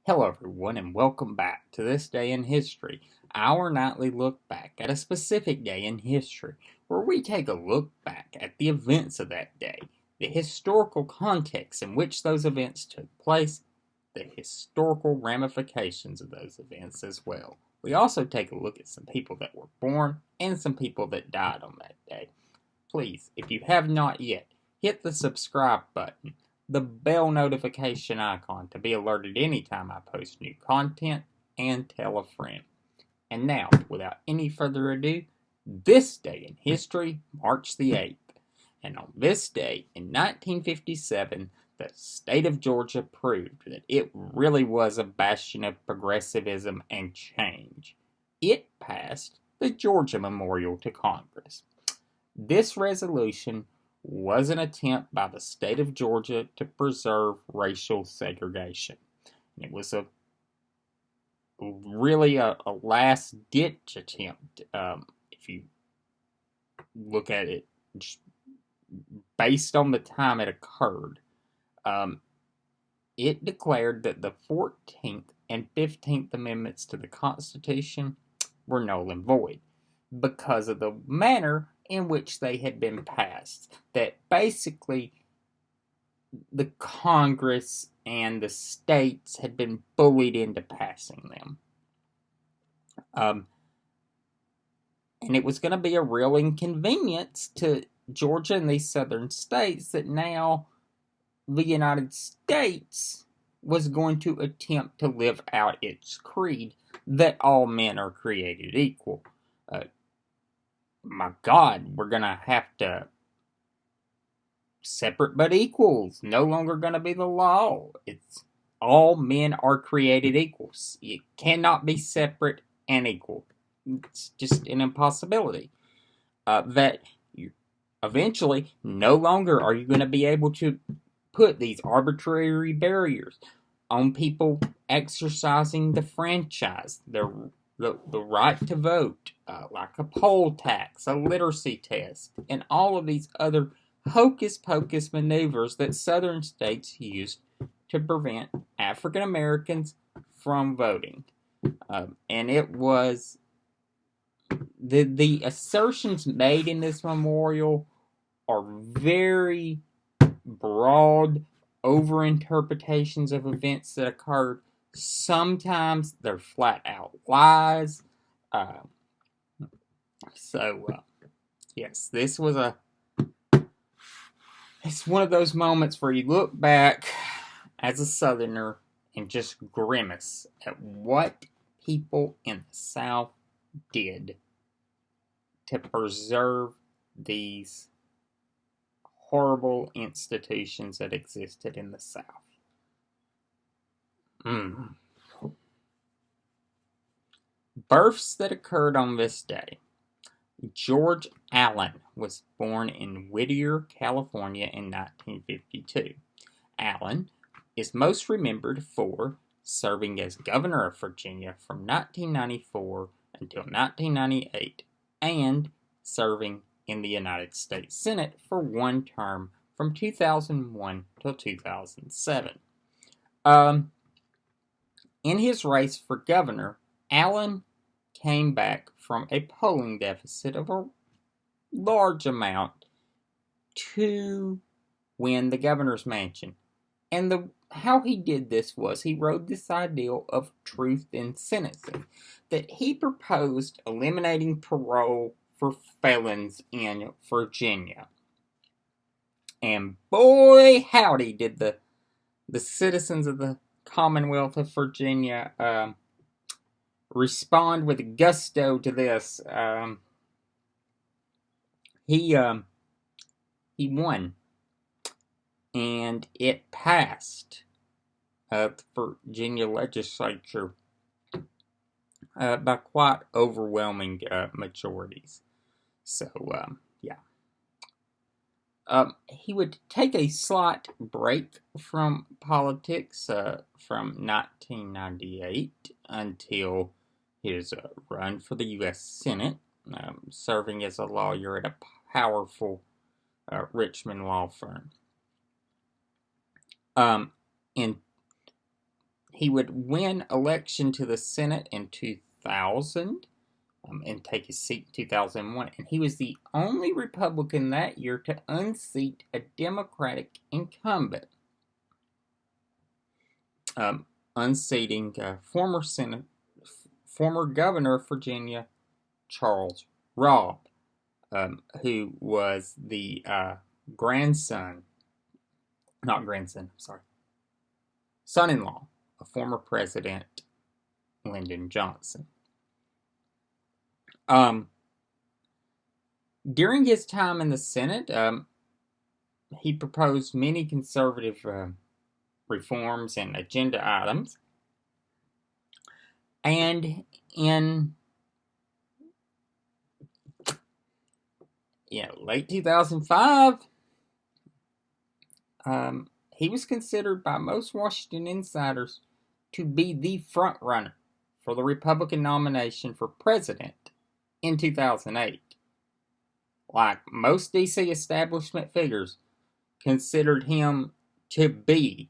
Hello, everyone, and welcome back to This Day in History, our nightly look back at a specific day in history, where we take a look back at the events of that day, the historical context in which those events took place, the historical ramifications of those events as well. We also take a look at some people that were born and some people that died on that day. Please, if you have not yet, hit the subscribe button, the bell notification icon to be alerted anytime I post new content, and tell a friend. And now, without any further ado, this day in history, March the 8th. And on this day in 1957, the state of Georgia proved that it really was a bastion of progressivism and change. It passed the Georgia Memorial to Congress. This resolution was an attempt by the state of Georgia to preserve racial segregation. It was really a last ditch attempt. If you look at it just based on the time it occurred, it declared that the 14th and 15th Amendments to the Constitution were null and void because of the manner in which they had been passed. That basically the Congress and the states had been bullied into passing them. And it was going to be a real inconvenience to Georgia and these southern states that now the United States was going to attempt to live out its creed that all men are created equal. My God, we're going to have to separate but equals. No longer going to be the law. It's all men are created equals. You cannot be separate and equal. It's just an impossibility. That you eventually no longer are you going to be able to put these arbitrary barriers on people exercising the franchise, the right to vote, like a poll tax, a literacy test, and all of these other hocus pocus maneuvers that southern states used to prevent African Americans from voting. And it was the assertions made in this memorial are very broad overinterpretations of events that occurred. Sometimes they're flat out lies. Yes, it's one of those moments where you look back as a Southerner and just grimace at what people in the South did to preserve these horrible institutions that existed in the South. Births that occurred on this day. George Allen was born in Whittier, California in 1952. Allen is most remembered for serving as governor of Virginia from 1994 until 1998 and serving in the United States Senate for one term from 2001 till 2007. In his race for governor, Allen came back from a polling deficit of a large amount to win the governor's mansion. And how he did this was he rode this ideal of truth in sentencing, that he proposed eliminating parole for felons in Virginia. And boy, howdy, did the citizens of the Commonwealth of Virginia respond with gusto to this. He won, and it passed the Virginia legislature by quite overwhelming majorities. So, yeah. He would take a slight break from politics from 1998 until his run for the U.S. Senate, serving as a lawyer at a powerful Richmond law firm. In He would win election to the Senate in 2000 and take his seat in 2001. And he was the only Republican that year to unseat a Democratic incumbent, unseating former governor of Virginia, Charles Robb, who was the son-in-law of former President Lyndon Johnson. During his time in the Senate, he proposed many conservative reforms and agenda items. And in late 2005, he was considered by most Washington insiders to be the front runner for the Republican nomination for president in 2008. Like most D.C. establishment figures, considered him to be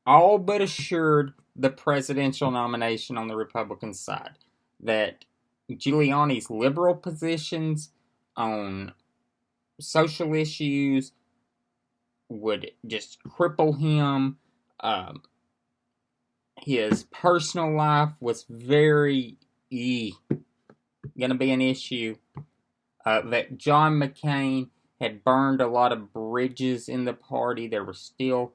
all but assured the presidential nomination on the Republican side. That Giuliani's liberal positions on social issues would just cripple him. His personal life was very going to be an issue. That John McCain had burned a lot of bridges in the party. There were still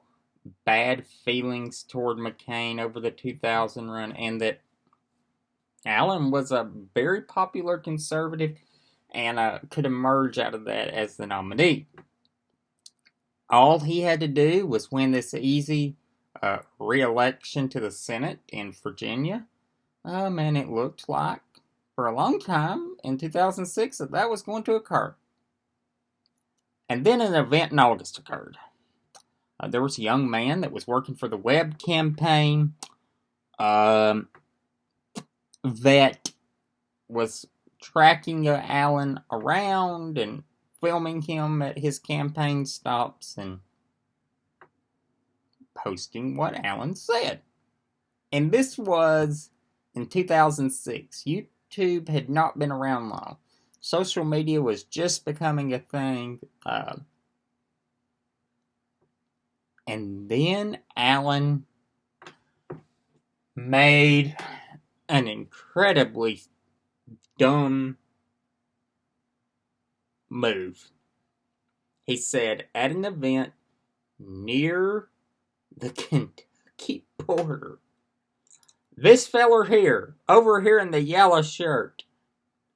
bad feelings toward McCain over the 2000 run, and that Allen was a very popular conservative and could emerge out of that as the nominee. All he had to do was win this easy re-election to the Senate in Virginia, and it looked like for a long time in 2006 that was going to occur. And then an event in August occurred. There was a young man that was working for the Webb campaign that was tracking Allen around and filming him at his campaign stops and posting what Allen said. And this was in 2006. YouTube had not been around long. Social media was just becoming a thing. And then Allen made an incredibly dumb move. He said at an event near the Kentucky border, "This feller here, over here in the yellow shirt,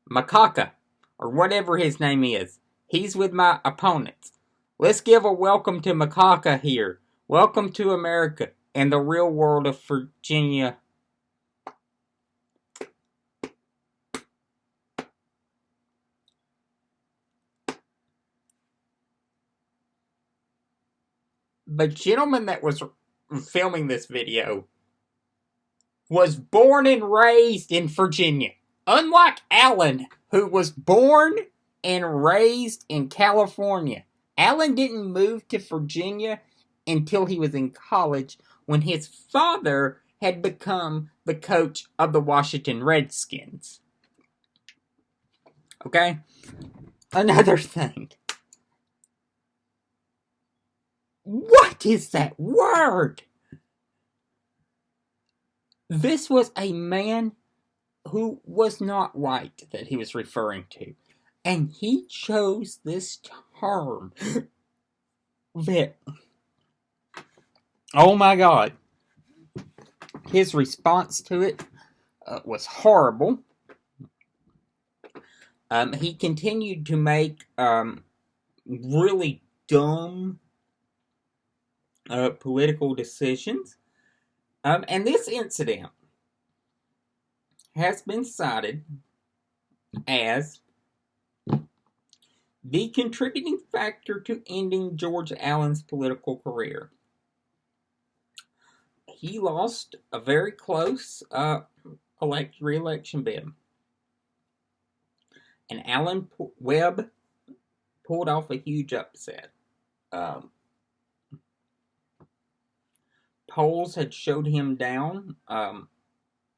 Macaca, or whatever his name is, he's with my opponents. Let's give a welcome to Macaca here. Welcome to America and the real world of Virginia." The gentleman that was filming this video was born and raised in Virginia. Unlike Allen, who was born and raised in California. Allen didn't move to Virginia until he was in college, when his father had become the coach of the Washington Redskins. Okay? Another thing. What is that word? This was a man who was not white that he was referring to. And he chose this term that, oh my God, his response to it was horrible. He continued to make really dumb political decisions. And this incident has been cited as the contributing factor to ending George Allen's political career. He lost a very close re-election bid. And Webb pulled off a huge upset. polls had showed him down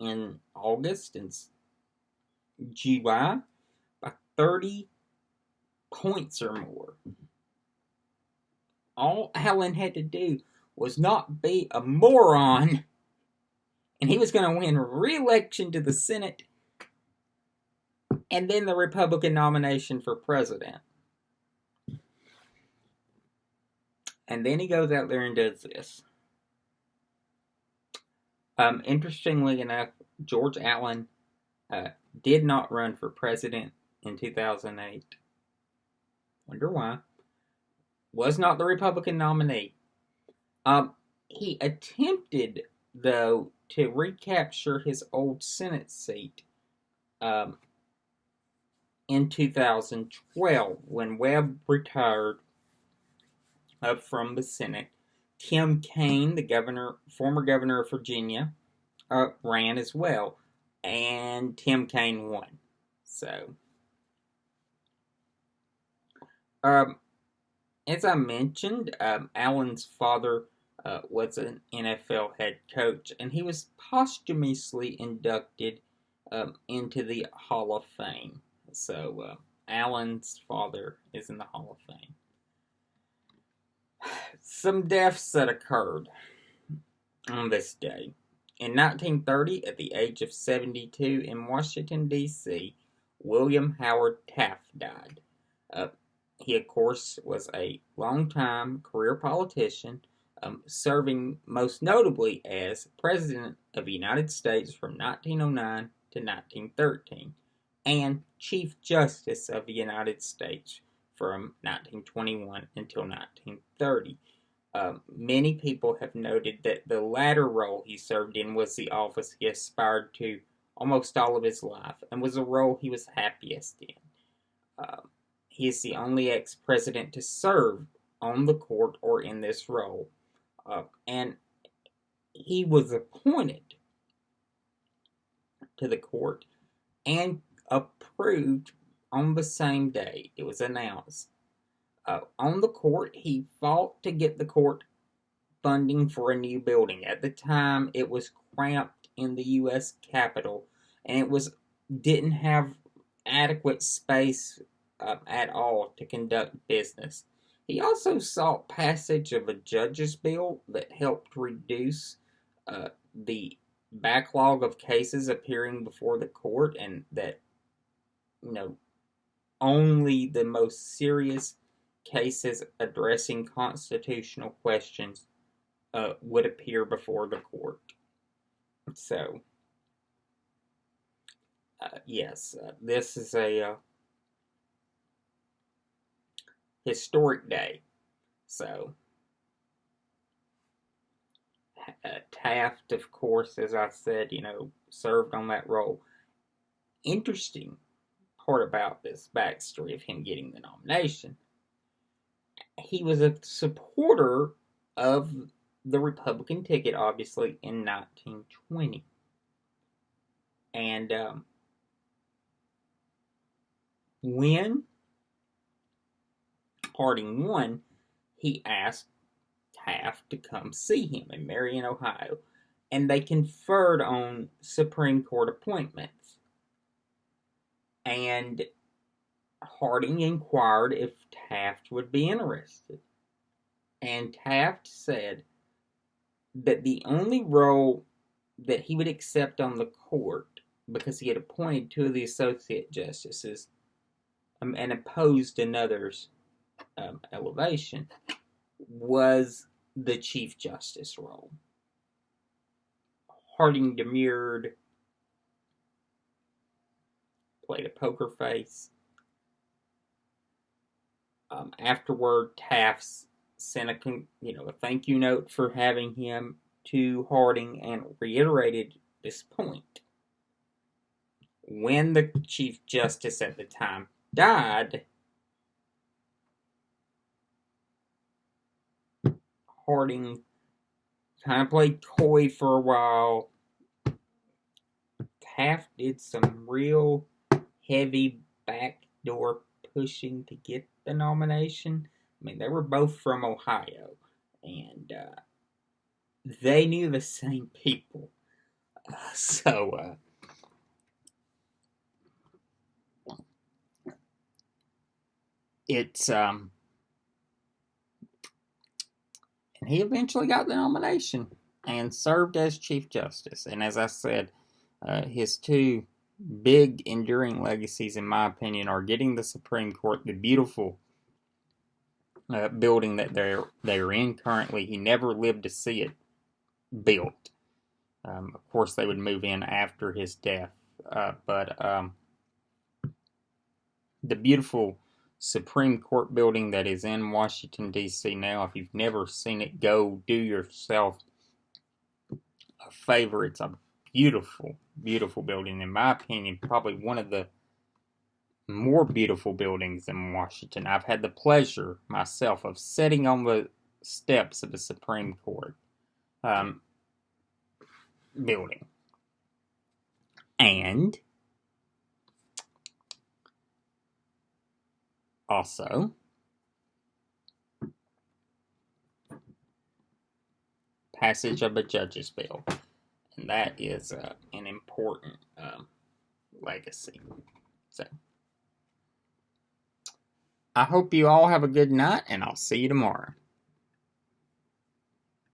in August and July by 30 points or more. All Allen had to do was not be a moron, and he was going to win re-election to the Senate and then the Republican nomination for president. And then he goes out there and does this. Interestingly enough, George Allen did not run for president in 2008. Wonder why. Was not the Republican nominee. He attempted, though, to recapture his old Senate seat in 2012 when Webb retired from the Senate. Tim Kaine, the former governor of Virginia, ran as well, and Tim Kaine won. So, as I mentioned, Allen's father was an NFL head coach, and he was posthumously inducted into the Hall of Fame. So, Allen's father is in the Hall of Fame. Some deaths that occurred on this day. In 1930, at the age of 72, in Washington, D.C., William Howard Taft died. He, of course, was a long-time career politician, serving most notably as President of the United States from 1909 to 1913, and Chief Justice of the United States from 1921 until 1930. Many people have noted that the latter role he served in was the office he aspired to almost all of his life, and was a role he was happiest in. He is the only ex-president to serve on the court or in this role, and he was appointed to the court and approved on the same day it was announced. On the court, he fought to get the court funding for a new building. At the time, it was cramped in the U.S. Capitol, and it didn't have adequate space at all to conduct business. He also sought passage of a judge's bill that helped reduce the backlog of cases appearing before the court, and that, only the most serious cases addressing constitutional questions would appear before the court. So, yes, this is a historic day. So, Taft, of course, as I said, served on that role. Interesting part about this backstory of him getting the nomination. He was a supporter of the Republican ticket, obviously, in 1920. And when Harding won, he asked Taft to come see him in Marion, Ohio, and they conferred on Supreme Court appointments. And Harding inquired if Taft would be interested. And Taft said that the only role that he would accept on the court, because he had appointed two of the associate justices and opposed another's elevation, was the Chief Justice role. Harding demurred, played a poker face. Afterward, Taft sent a thank you note for having him to Harding and reiterated this point. When the Chief Justice at the time died, Harding kind of played coy for a while. Taft did some real heavy backdoor pushing to get the nomination. I mean, they were both from Ohio, and they knew the same people. So, it's, and he eventually got the nomination and served as Chief Justice. And as I said, his two big enduring legacies, in my opinion, are getting the Supreme Court, the beautiful building that they're in currently. He never lived to see it built. Of course, they would move in after his death, but the beautiful Supreme Court building that is in Washington, D.C. now, if you've never seen it, go do yourself a favor. It's a beautiful, beautiful building. In my opinion, probably one of the more beautiful buildings in Washington. I've had the pleasure myself of sitting on the steps of the Supreme Court building. And also, passage of a judge's bill. And that is an important legacy. So, I hope you all have a good night, and I'll see you tomorrow.